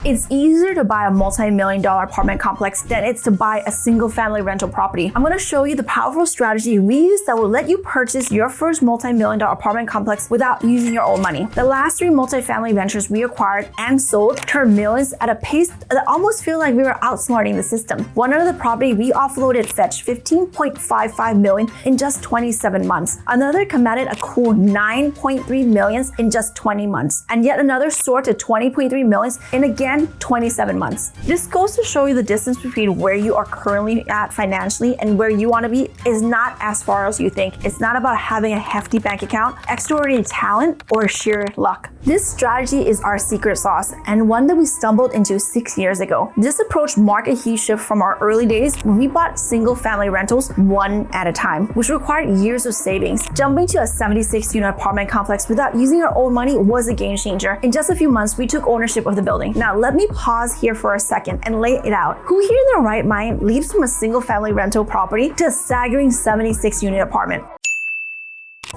It's easier to buy a multi-million-dollar apartment complex than it's to buy a single-family rental property. I'm going to show you the powerful strategy we use that will let you purchase your first multi-million-dollar apartment complex without using your own money. The last 3 multifamily ventures we acquired and sold turned millions at a pace that almost feel like we were outsmarting the system. One of the property we offloaded fetched $15.55 million in just 27 months. Another commanded a cool $9.3 million in just 20 months. And yet another soared to $20.3 million in again 27 months. This goes to show you the distance between where you are currently at financially and where you want to be is not as far as you think. It's not about having a hefty bank account, extraordinary talent, or sheer luck. This strategy is our secret sauce and one that we stumbled into 6 years ago. This approach marked a huge shift from our early days when we bought single-family rentals one at a time, which required years of savings. Jumping to a 76-unit apartment complex without using our own money was a game changer. In just a few months, we took ownership of the building. Now, let me pause here for a second and lay it out. Who here in their right mind leaps from a single-family rental property to a staggering 76-unit apartment?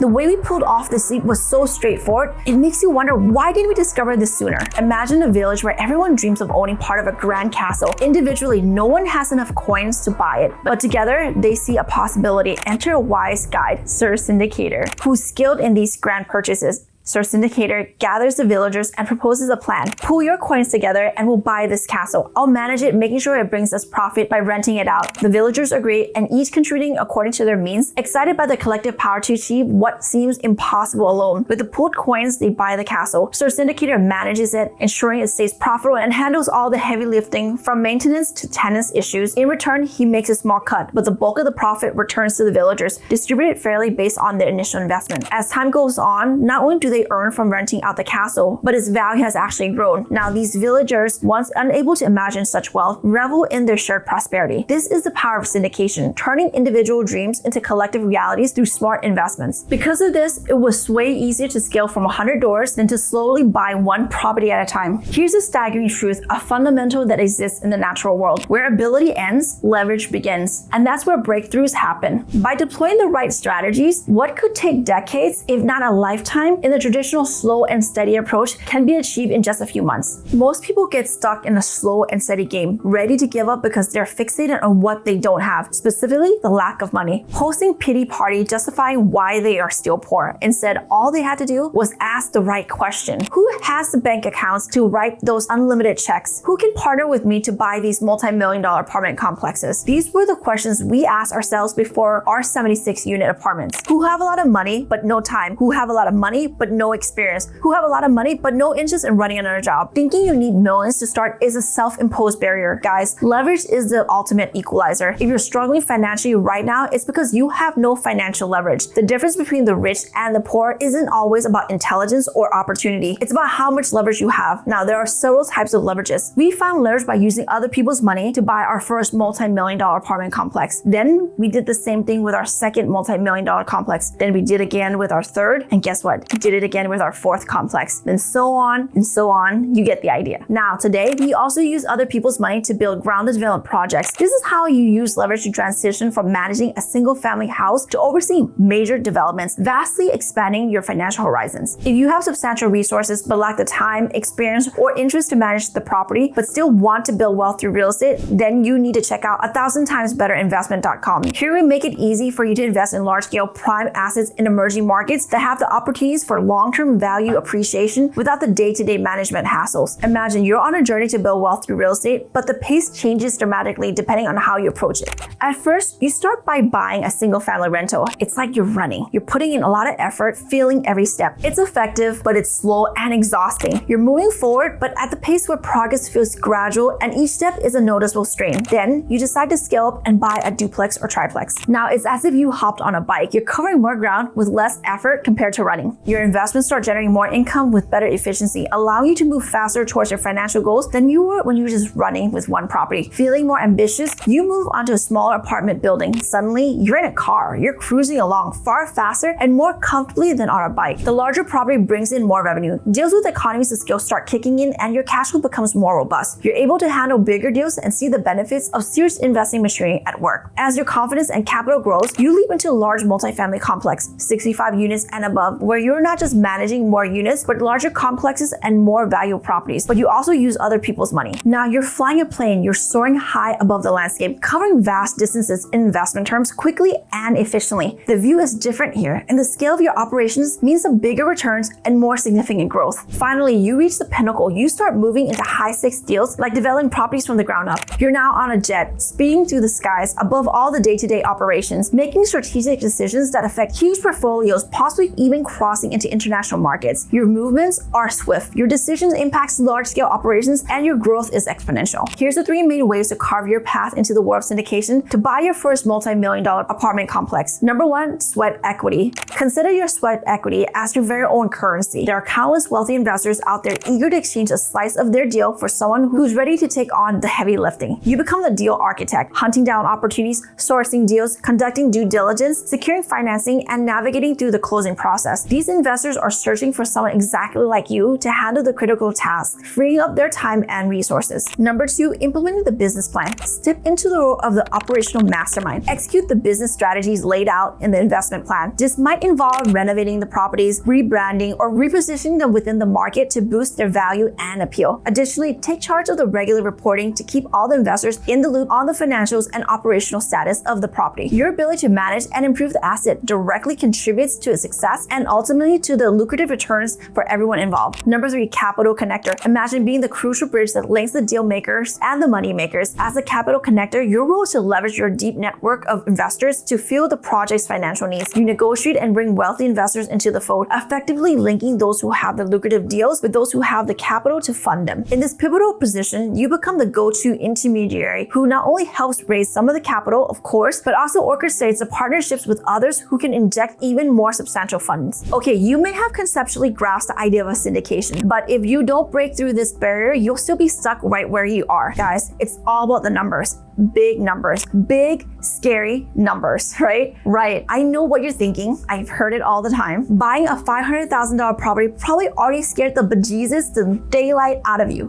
The way we pulled off this leap was so straightforward, it makes you wonder, why didn't we discover this sooner? Imagine a village where everyone dreams of owning part of a grand castle. Individually, no one has enough coins to buy it, but together, they see a possibility. Enter a wise guide, Sir Syndicator, who's skilled in these grand purchases. Sir Syndicator gathers the villagers and proposes a plan. Pool your coins together and we'll buy this castle. I'll manage it, making sure it brings us profit by renting it out. The villagers agree and each contributing according to their means, excited by the collective power to achieve what seems impossible alone. With the pooled coins, they buy the castle. Sir Syndicator manages it, ensuring it stays profitable and handles all the heavy lifting from maintenance to tenants issues. In return, he makes a small cut, but the bulk of the profit returns to the villagers, distributed fairly based on their initial investment. As time goes on, not only do they earn from renting out the castle, but its value has actually grown. Now, these villagers, once unable to imagine such wealth, revel in their shared prosperity. This is the power of syndication, turning individual dreams into collective realities through smart investments. Because of this, it was way easier to scale from 100 doors than to slowly buy one property at a time. Here's a staggering truth, a fundamental that exists in the natural world. Where ability ends, leverage begins. And that's where breakthroughs happen. By deploying the right strategies, what could take decades, if not a lifetime, in the traditional slow and steady approach can be achieved in just a few months. Most people get stuck in a slow and steady game, ready to give up because they're fixated on what they don't have, specifically the lack of money. Hosting pity party justifying why they are still poor. Instead, all they had to do was ask the right question. Who has the bank accounts to write those unlimited checks? Who can partner with me to buy these multi-million-dollar apartment complexes? These were the questions we asked ourselves before our 76-unit apartments. Who have a lot of money but no time? Who have a lot of money but no experience? Who have a lot of money but no interest in running another job? Thinking you need millions to start is a self-imposed barrier. Guys, leverage is the ultimate equalizer. If you're struggling financially right now, it's because you have no financial leverage. The difference between the rich and the poor isn't always about intelligence or opportunity. It's about how much leverage you have. Now, there are several types of leverages. We found leverage by using other people's money to buy our first multi-million-dollar apartment complex. Then we did the same thing with our second multi-million-dollar complex. Then we did again with our third, and guess what? We did it again with our fourth complex, then so on and so on. You get the idea. Now, today, we also use other people's money to build grounded development projects. This is how you use leverage to transition from managing a single family house to overseeing major developments, vastly expanding your financial horizons. If you have substantial resources but lack the time, experience, or interest to manage the property, but still want to build wealth through real estate, then you need to check out 1000timesbetterinvestment.com. Here we make it easy for you to invest in large-scale prime assets in emerging markets that have the opportunities for long-term value appreciation without the day-to-day management hassles. Imagine you're on a journey to build wealth through real estate, but the pace changes dramatically depending on how you approach it. At first, you start by buying a single-family rental. It's like you're running. You're putting in a lot of effort, feeling every step. It's effective, but it's slow and exhausting. You're moving forward, but at the pace where progress feels gradual and each step is a noticeable strain. Then you decide to scale up and buy a duplex or triplex. Now it's as if you hopped on a bike. You're covering more ground with less effort compared to running. Your investments start generating more income with better efficiency, allowing you to move faster towards your financial goals than you were when you were just running with one property. Feeling more ambitious, you move onto a smaller apartment building. Suddenly, you're in a car. You're cruising along far faster and more comfortably than on a bike. The larger property brings in more revenue. Deals with economies of scale start kicking in and your cash flow becomes more robust. You're able to handle bigger deals and see the benefits of serious investing machinery at work. As your confidence and capital grows, you leap into a large multifamily complex, 65 units and above, where you're not just just managing more units, but larger complexes and more valuable properties, but you also use other people's money. Now you're flying a plane, you're soaring high above the landscape, covering vast distances in investment terms quickly and efficiently. The view is different here, and the scale of your operations means the bigger returns and more significant growth. Finally, you reach the pinnacle. You start moving into high-stakes deals like developing properties from the ground up. You're now on a jet, speeding through the skies above all the day-to-day operations, making strategic decisions that affect huge portfolios, possibly even crossing into international markets. Your movements are swift, your decisions impact large-scale operations, and your growth is exponential. Here's the 3 main ways to carve your path into the world of syndication to buy your first multi-million-dollar apartment complex. Number 1, sweat equity. Consider your sweat equity as your very own currency. There are countless wealthy investors out there eager to exchange a slice of their deal for someone who's ready to take on the heavy lifting. You become the deal architect, hunting down opportunities, sourcing deals, conducting due diligence, securing financing, and navigating through the closing process. These investors are searching for someone exactly like you to handle the critical tasks, freeing up their time and resources. Number 2, implementing the business plan. Step into the role of the operational mastermind. Execute the business strategies laid out in the investment plan. This might involve renovating the properties, rebranding, or repositioning them within the market to boost their value and appeal. Additionally, take charge of the regular reporting to keep all the investors in the loop on the financials and operational status of the property. Your ability to manage and improve the asset directly contributes to its success and ultimately to the lucrative returns for everyone involved. Number 3, capital connector. Imagine being the crucial bridge that links the deal makers and the money makers. As a capital connector, your role is to leverage your deep network of investors to fuel the project's financial needs. You negotiate and bring wealthy investors into the fold, effectively linking those who have the lucrative deals with those who have the capital to fund them. In this pivotal position, you become the go-to intermediary who not only helps raise some of the capital, of course, but also orchestrates the partnerships with others who can inject even more substantial funds. Okay, you may have conceptually grasped the idea of a syndication, but if you don't break through this barrier, you'll still be stuck right where you are. Guys, it's all about the numbers. Big numbers, big, scary numbers, right? Right. I know what you're thinking. I've heard it all the time. Buying a $500,000 property probably already scared the bejesus, the daylight out of you.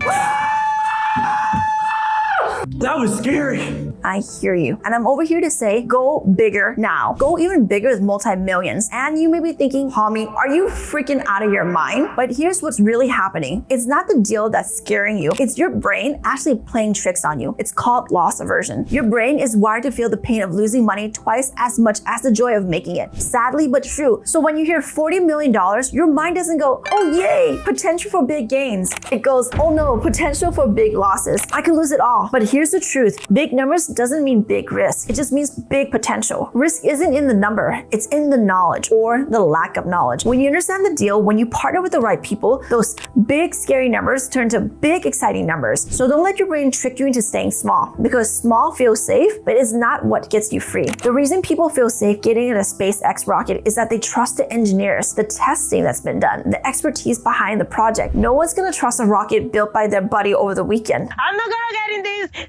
That was scary. I hear you. And I'm over here to say, go bigger now. Go even bigger with multi-millions. And you may be thinking, Palmy, are you freaking out of your mind? But here's what's really happening. It's not the deal that's scaring you. It's your brain actually playing tricks on you. It's called loss aversion. Your brain is wired to feel the pain of losing money twice as much as the joy of making it. Sadly, but true. So when you hear $40 million, your mind doesn't go, oh yay, potential for big gains. It goes, oh no, potential for big losses. I could lose it all. But here's the truth. Big numbers doesn't mean big risk. It just means big potential. Risk isn't in the number. It's in the knowledge or the lack of knowledge. When you understand the deal, when you partner with the right people, those big scary numbers turn to big exciting numbers. So don't let your brain trick you into staying small, because small feels safe, but it's not what gets you free. The reason people feel safe getting in a SpaceX rocket is that they trust the engineers, the testing that's been done, the expertise behind the project. No one's gonna trust a rocket built by their buddy over the weekend. I'm not gonna get in this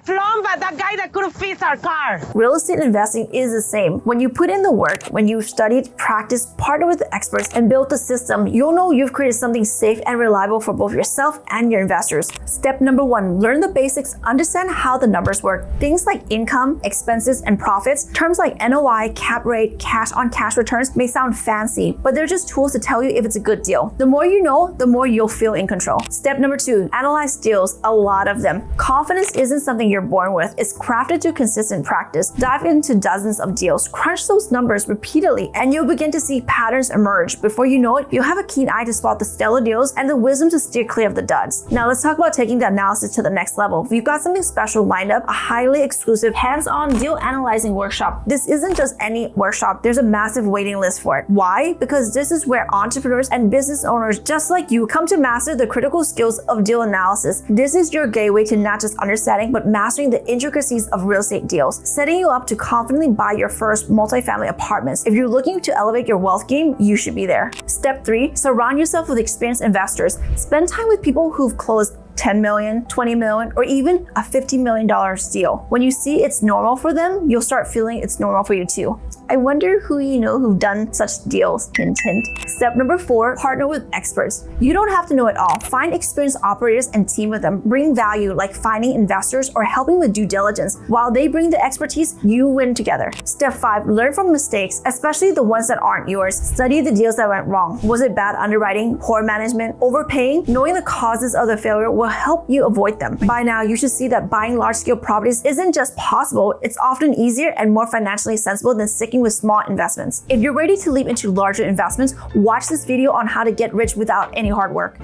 flom by that guy that couldn't fix our car. Real estate investing is the same. When you put in the work, when you've studied, practiced, partnered with the experts, and built the system, you'll know you've created something safe and reliable for both yourself and your investors. Step number 1, learn the basics, understand how the numbers work. Things like income, expenses, and profits. Terms like NOI, cap rate, cash on cash returns may sound fancy, but they're just tools to tell you if it's a good deal. The more you know, the more you'll feel in control. Step number 2, analyze deals, a lot of them. Confidence isn't something you're born with. It's crafted through consistent practice. Dive into dozens of deals, crunch those numbers repeatedly, and you'll begin to see patterns emerge. Before you know it, you'll have a keen eye to spot the stellar deals and the wisdom to steer clear of the duds. Now let's talk about taking the analysis to the next level. We've got something special lined up, a highly exclusive hands-on deal analyzing workshop. This isn't just any workshop. There's a massive waiting list for it. Why? Because this is where entrepreneurs and business owners just like you come to master the critical skills of deal analysis. This is your gateway to not just understanding, but mastering the intricacies of real estate deals, setting you up to confidently buy your first multifamily apartments. If you're looking to elevate your wealth game, you should be there. Step 3, surround yourself with experienced investors. Spend time with people who've closed 10 million, 20 million, or even a $50 million deal. When you see it's normal for them, you'll start feeling it's normal for you too. I wonder who you know who've done such deals. Hint, hint. Step number 4, partner with experts. You don't have to know it all. Find experienced operators and team with them. Bring value like finding investors or helping with due diligence. While they bring the expertise, you win together. Step 5, learn from mistakes, especially the ones that aren't yours. Study the deals that went wrong. Was it bad underwriting, poor management, overpaying? Knowing the causes of the failure will help you avoid them. By now, you should see that buying large-scale properties isn't just possible, it's often easier and more financially sensible than sticking with small investments. If you're ready to leap into larger investments, watch this video on how to get rich without any hard work.